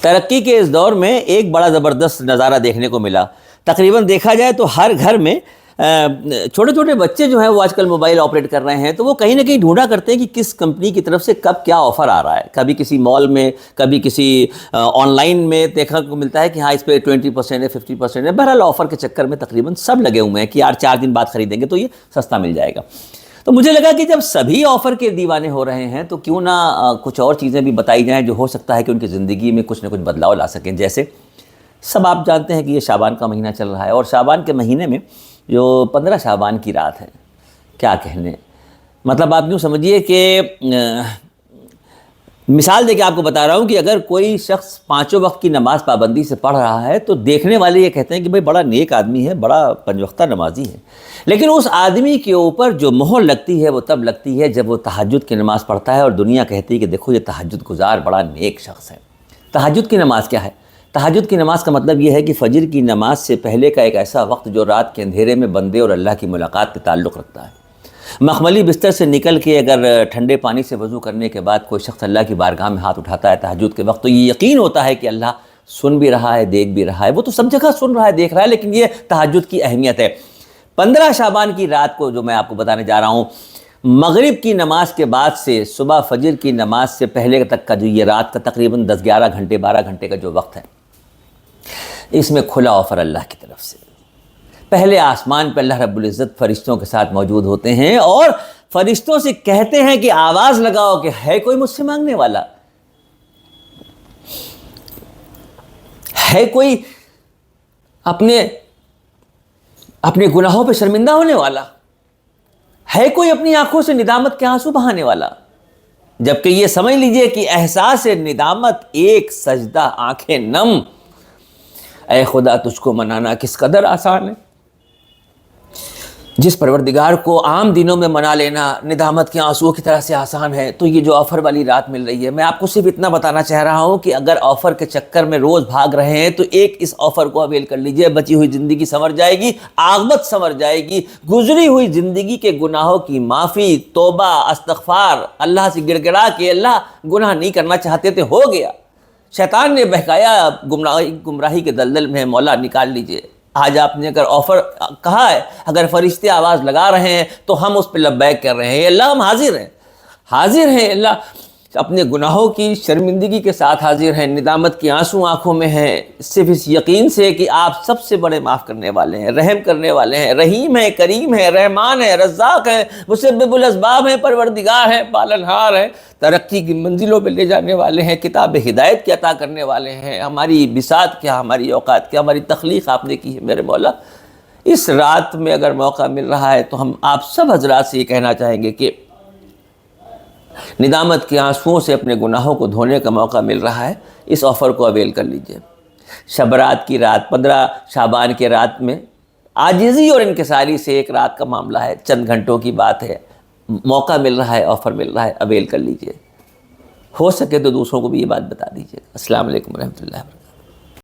ترقی کے اس دور میں ایک بڑا زبردست نظارہ دیکھنے کو ملا. تقریباً دیکھا جائے تو ہر گھر میں چھوٹے چھوٹے بچے جو ہیں وہ آج کل موبائل آپریٹ کر رہے ہیں, تو وہ کہیں نہ کہیں ڈھونڈا کرتے ہیں کہ کس کمپنی کی طرف سے کب کیا آفر آ رہا ہے. کبھی کسی مال میں, کبھی کسی آن لائن میں دیکھنے کو ملتا ہے کہ ہاں اس پہ 20% ہے, 50% ہے. بہرحال آفر کے چکر میں تقریباً سب لگے ہوئے ہیں کہ یار 4 دن بعد خریدیں گے تو یہ سستا مل جائے گا. تو مجھے لگا کہ جب سبھی آفر کے دیوانے ہو رہے ہیں تو کیوں نہ کچھ اور چیزیں بھی بتائی جائیں جو ہو سکتا ہے کہ ان کی زندگی میں کچھ نہ کچھ بدلاؤ لا سکیں. جیسے سب آپ جانتے ہیں کہ یہ شعبان کا مہینہ چل رہا ہے, اور شعبان کے مہینے میں جو 15 شعبان کی رات ہے, کیا کہنے, مطلب آپ یوں سمجھیے کہ مثال دے کے آپ کو بتا رہا ہوں کہ اگر کوئی شخص 5 وقت کی نماز پابندی سے پڑھ رہا ہے تو دیکھنے والے یہ کہتے ہیں کہ بھئی بڑا نیک آدمی ہے, بڑا 5 وقتہ نمازی ہے. لیکن اس آدمی کے اوپر جو مہر لگتی ہے وہ تب لگتی ہے جب وہ تہجد کی نماز پڑھتا ہے, اور دنیا کہتی ہے کہ دیکھو یہ تہجد گزار بڑا نیک شخص ہے. تہجد کی نماز کیا ہے؟ تہجد کی نماز کا مطلب یہ ہے کہ فجر کی نماز سے پہلے کا ایک ایسا وقت جو رات کے اندھیرے میں بندے اور اللہ کی ملاقات کے تعلق رکھتا ہے. مخملی بستر سے نکل کے اگر ٹھنڈے پانی سے وضو کرنے کے بعد کوئی شخص اللہ کی بارگاہ میں ہاتھ اٹھاتا ہے تہجد کے وقت, تو یہ یقین ہوتا ہے کہ اللہ سن بھی رہا ہے, دیکھ بھی رہا ہے. وہ تو سب جگہ سن رہا ہے, دیکھ رہا ہے, لیکن یہ تہجد کی اہمیت ہے. 15 شعبان کی رات کو جو میں آپ کو بتانے جا رہا ہوں, مغرب کی نماز کے بعد سے صبح فجر کی نماز سے پہلے تک کا جو یہ رات کا تقریباً 10-11 گھنٹے 12 گھنٹے کا جو وقت ہے, اس میں کھلا آفر اللہ کی طرف سے. پہلے آسمان پہ اللہ رب العزت فرشتوں کے ساتھ موجود ہوتے ہیں اور فرشتوں سے کہتے ہیں کہ آواز لگاؤ کہ ہے کوئی مجھ سے مانگنے والا, ہے کوئی اپنے گناہوں پہ شرمندہ ہونے والا, ہے کوئی اپنی آنکھوں سے ندامت کے آنسو بہانے والا. جبکہ یہ سمجھ لیجئے کہ احساس ندامت ایک سجدہ آنکھیں نم, اے خدا تجھ کو منانا کس قدر آسان ہے. جس پروردگار کو عام دنوں میں منا لینا ندامت کے آنسوؤں کی طرح سے آسان ہے, تو یہ جو آفر والی رات مل رہی ہے, میں آپ کو صرف اتنا بتانا چاہ رہا ہوں کہ اگر آفر کے چکر میں روز بھاگ رہے ہیں تو ایک اس آفر کو اویل کر لیجئے. بچی ہوئی زندگی سنور جائے گی, عاقبت سنور جائے گی, گزری ہوئی زندگی کے گناہوں کی معافی, توبہ, استغفار, اللہ سے گڑ گڑا کہ اللہ گناہ نہیں کرنا چاہتے تھے, ہو گیا, شیطان نے بہکایا, گمراہی کے دلدل میں, مولا نکال لیجئے. آج آپ نے اگر آفر کہا ہے, اگر فرشتے آواز لگا رہے ہیں تو ہم اس پہ لبیک کر رہے ہیں. اللہ ہم حاضر ہیں اللہ, اپنے گناہوں کی شرمندگی کے ساتھ حاضر ہیں, ندامت کی آنسو آنکھوں میں ہیں, صرف اس یقین سے کہ آپ سب سے بڑے معاف کرنے والے ہیں, رحم کرنے والے ہیں, رحیم ہیں, کریم ہیں, رحمان ہیں, رزاق ہیں, مسبب الاسباب ہیں, پروردگار ہیں, پالنہار ہیں, ترقی کی منزلوں پہ لے جانے والے ہیں, کتاب ہدایت کی عطا کرنے والے ہیں. ہماری بساط کیا, ہماری اوقات کیا, ہماری تخلیق آپ نے کی ہے میرے مولا. اس رات میں اگر موقع مل رہا ہے تو ہم آپ سب حضرات سے یہ کہنا چاہیں گے کہ ندامت کے آنسوؤں سے اپنے گناہوں کو دھونے کا موقع مل رہا ہے, اس آفر کو اویل کر لیجئے. شب رات کی رات, 15 شعبان کے رات میں عاجزی اور انکساری سے ایک رات کا معاملہ ہے, چند گھنٹوں کی بات ہے, موقع مل رہا ہے, آفر مل رہا ہے, اویل کر لیجئے. ہو سکے تو دوسروں کو بھی یہ بات بتا دیجئے. السلام علیکم ورحمۃ اللہ وبرکاتہ.